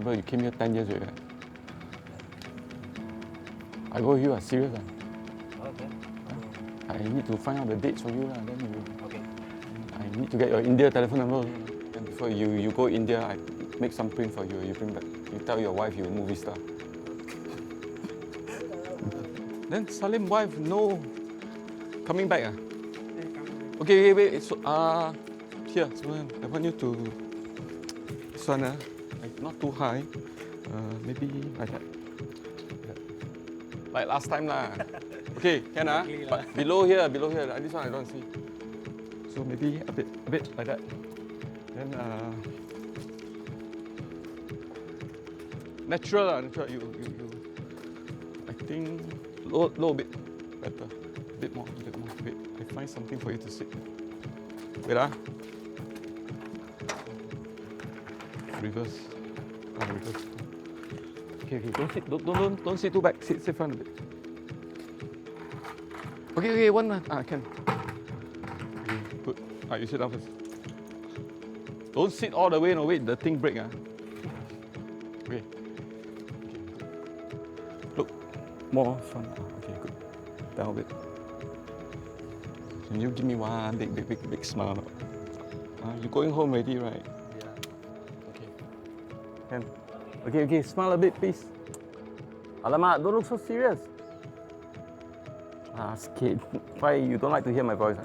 Remember, you came here 10 years ago. I go with you, serious. Okay. I need to find out the dates for you. Then you. Okay. I need to get your India telephone number. And before you go India, I make some print for you. You bring back. You tell your wife you're a movie star. Then Salim's wife, no. Coming back. Okay, wait. So, here, I want you to. This one, like not too high. Maybe like that. Like last time lah. Okay, can but below here. This one I don't see. So maybe a bit like that. Then natural. You. I think low bit better. A bit more. Wait, I find something for you to sit. Wait Reverse. Reverse. Okay. Don't sit too back. Sit front a bit. Okay. One. Can. Okay, good. You sit down first. Don't sit all the way. No, wait. The thing break. Okay. Look. More front. Okay, good. Down a bit. Can you give me one big smile? You're going home already, right? Can. Okay, smile a bit, please. Alamak, don't look so serious. Skid. Why, you don't like to hear my voice?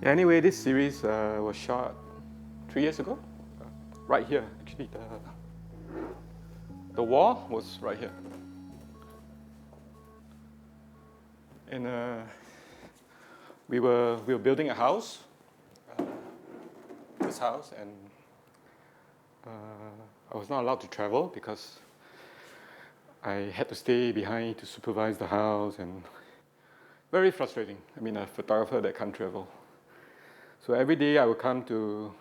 Anyway, this series was shot 3 years ago, right here. Actually, the wall was right here, and we were building a house, this house, and I was not allowed to travel because I had to stay behind to supervise the house, and very frustrating. I mean, a photographer that can't travel. So every day I would come to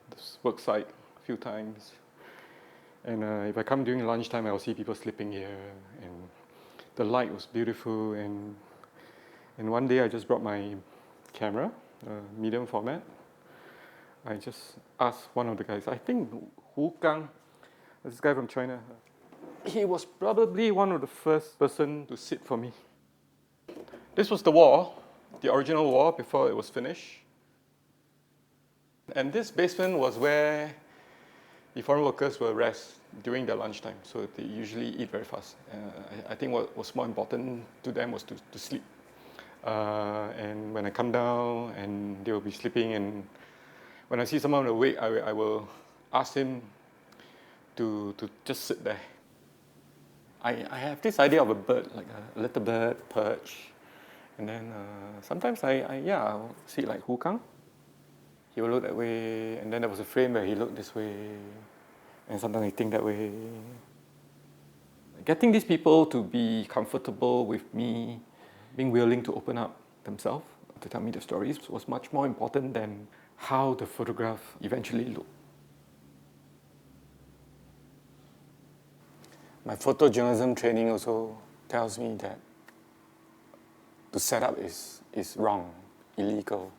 this work site a few times, and if I come during lunchtime, I will see people sleeping here, and the light was beautiful. And one day I just brought my camera, medium format. I just asked one of the guys, I think Hu Kang, this guy from China. He was probably one of the first person to sit for me. This was the wall, the original wall before it was finished. And this basement was where the foreign workers will rest during their lunchtime, so they usually eat very fast. I think what was more important to them was to sleep. And when I come down, and they will be sleeping, and when I see someone awake, I will ask him to just sit there. I have this idea of a bird, like a little bird, perch, and then sometimes I'll see like Hu Kang. He will look that way, and then there was a frame where he looked this way, and sometimes I think that way. Getting these people to be comfortable with me, being willing to open up themselves to tell me the stories was much more important than how the photograph eventually looked. My photojournalism training also tells me that the setup is wrong, illegal.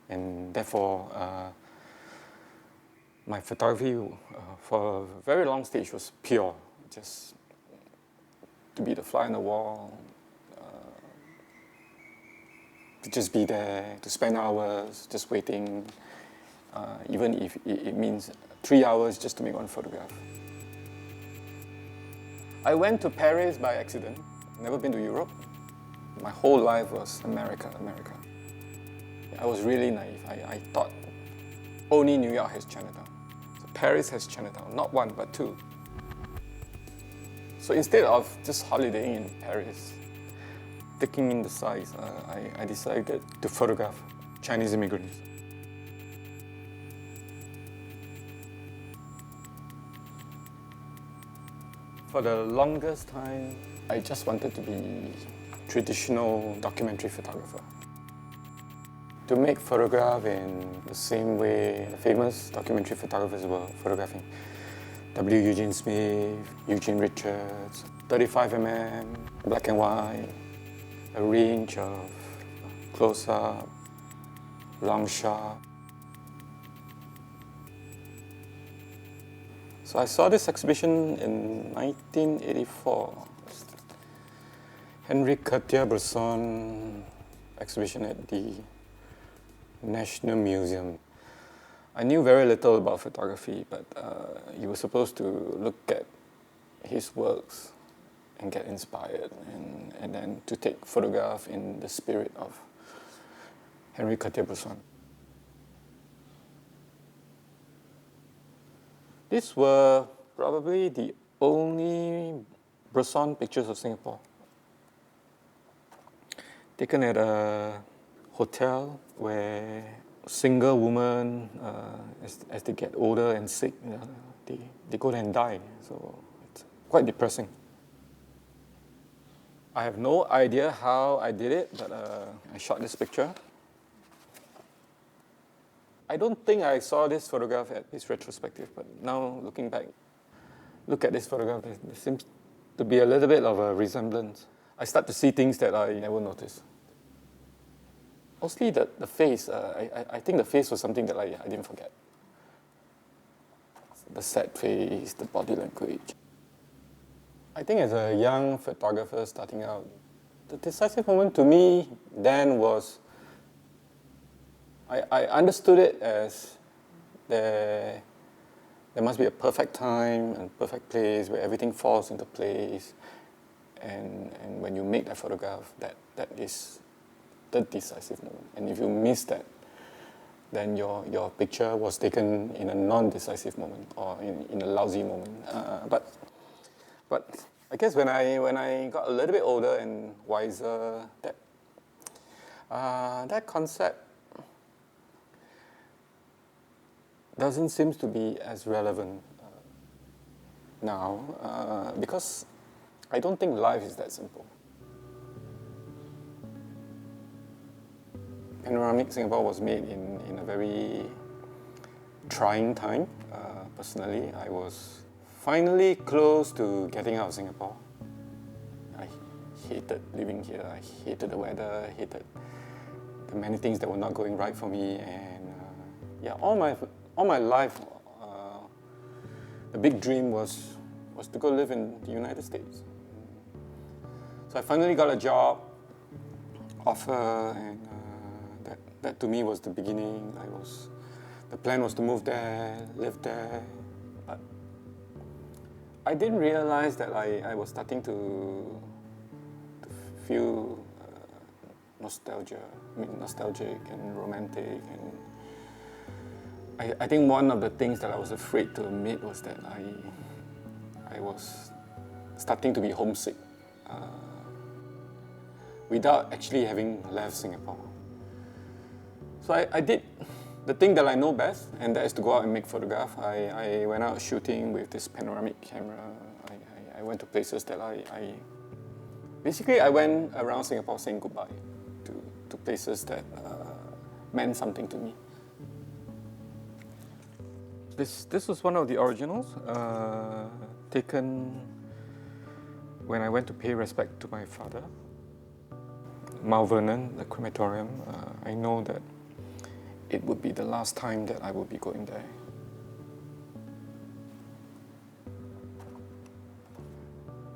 And therefore, my photography for a very long stage was pure, just to be the fly on the wall, to just be there, to spend hours just waiting, even if it means 3 hours just to make one photograph. I went to Paris by accident, never been to Europe. My whole life was America. I was really naive. I thought only New York has Chinatown. So Paris has Chinatown, not one, but two. So instead of just holidaying in Paris, taking in the sights, I decided to photograph Chinese immigrants. For the longest time, I just wanted to be traditional documentary photographer. To make photograph in the same way the famous documentary photographers were photographing. W. Eugene Smith, Eugene Richards, 35mm, black and white, a range of close-up, long shot. So I saw this exhibition in 1984. Henri Cartier-Bresson exhibition at the National Museum. I knew very little about photography, but you were supposed to look at his works and get inspired, and then to take photograph in the spirit of Henri Cartier-Bresson. These were probably the only Bresson pictures of Singapore, taken at a hotel where single women, as they get older and sick, they go there and die. So it's quite depressing. I have no idea how I did it, but I shot this picture. I don't think I saw this photograph at its retrospective, but now looking back, look at this photograph, there seems to be a little bit of a resemblance. I start to see things that I never noticed. Mostly the face. I think the face was something that I didn't forget. The sad face, the body language. I think as a young photographer starting out, the decisive moment to me then was, I understood it as there must be a perfect time and perfect place where everything falls into place, and when you make that photograph, that is the decisive moment. And if you miss that, then your picture was taken in a non-decisive moment or in a lousy moment. But I guess when I got a little bit older and wiser, that concept doesn't seem to be as relevant now, because I don't think life is that simple. Panoramic Singapore was made in a very trying time. Personally, I was finally close to getting out of Singapore. I hated living here. I hated the weather. I hated the many things that were not going right for me. And all my life, the big dream was to go live in the United States. So I finally got a job offer, and that to me was the beginning. The plan was to move there, live there. But I didn't realize that I was starting to feel nostalgic and romantic. And I think one of the things that I was afraid to admit was that I was starting to be homesick without actually having left Singapore. So I did the thing that I know best, and that is to go out and make photographs. I went out shooting with this panoramic camera. I went to places that basically I went around Singapore saying goodbye to places that meant something to me. This was one of the originals, taken when I went to pay respect to my father. Mount Vernon, the crematorium. I know that it would be the last time that I would be going there.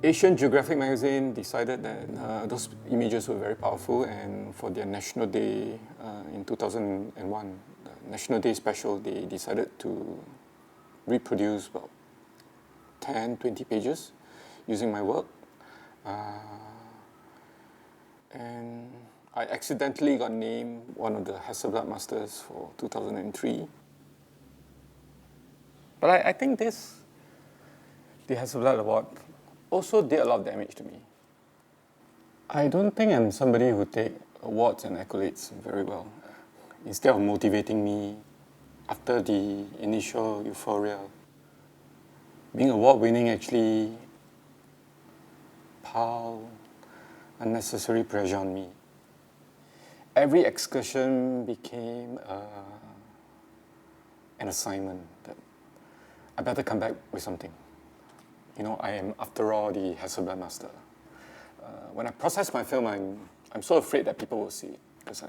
Asian Geographic magazine decided that those images were very powerful, and for their National Day in 2001, the National Day special, they decided to reproduce about 10, 20 pages using my work. And I accidentally got named one of the Hasselblad Masters for 2003. But I think the Hasselblad Award also did a lot of damage to me. I don't think I'm somebody who takes awards and accolades very well. Instead of motivating me after the initial euphoria, being award-winning actually piled unnecessary pressure on me. Every excursion became an assignment that I better come back with something. You know, I am, after all, the Hasselblad master. When I process my film, I'm so afraid that people will see it, because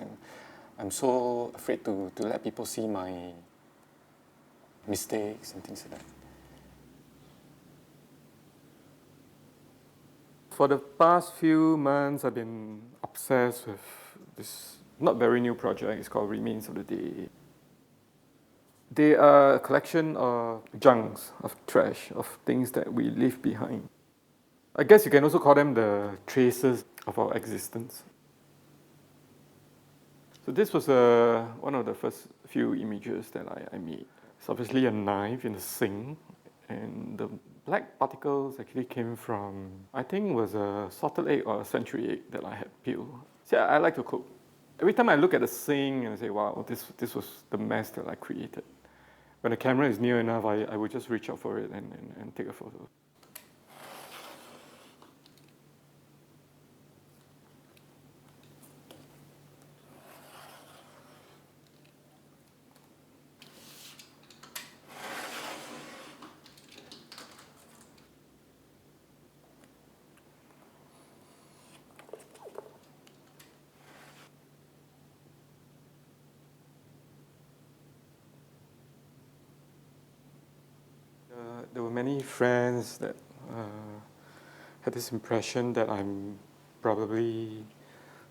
I'm so afraid to let people see my mistakes and things like that. For the past few months, I've been obsessed with this not very new project. It's called Remains of the Day. They are a collection of junks, of trash, of things that we leave behind. I guess you can also call them the traces of our existence. So this was one of the first few images that I made. It's obviously a knife in a sink, and the black particles actually came from, I think it was a salted egg or a century egg that I had peeled. See, I like to cook. Every time I look at the sink and I say, wow, this was the mess that I created. When the camera is near enough, I would just reach out for it and take a photo. There were many friends that had this impression that I'm probably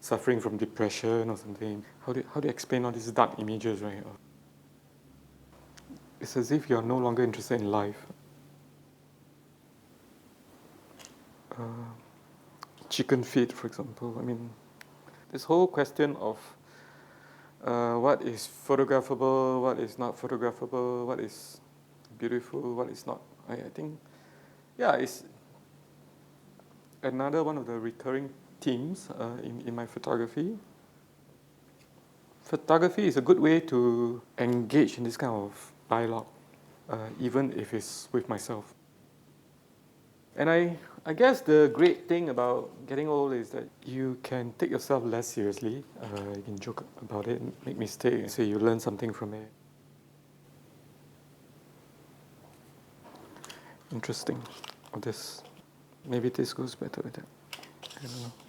suffering from depression or something. How do you explain all these dark images, right? It's as if you're no longer interested in life. Chicken feed, for example. I mean, this whole question of what is photographable, what is not photographable, what is beautiful, what is not. I think, yeah, it's another one of the recurring themes in my photography. Photography is a good way to engage in this kind of dialogue, even if it's with myself. And I guess the great thing about getting old is that you can take yourself less seriously. You can joke about it, make mistakes, say you learn something from it. Interesting. Maybe this goes better with that. I don't know.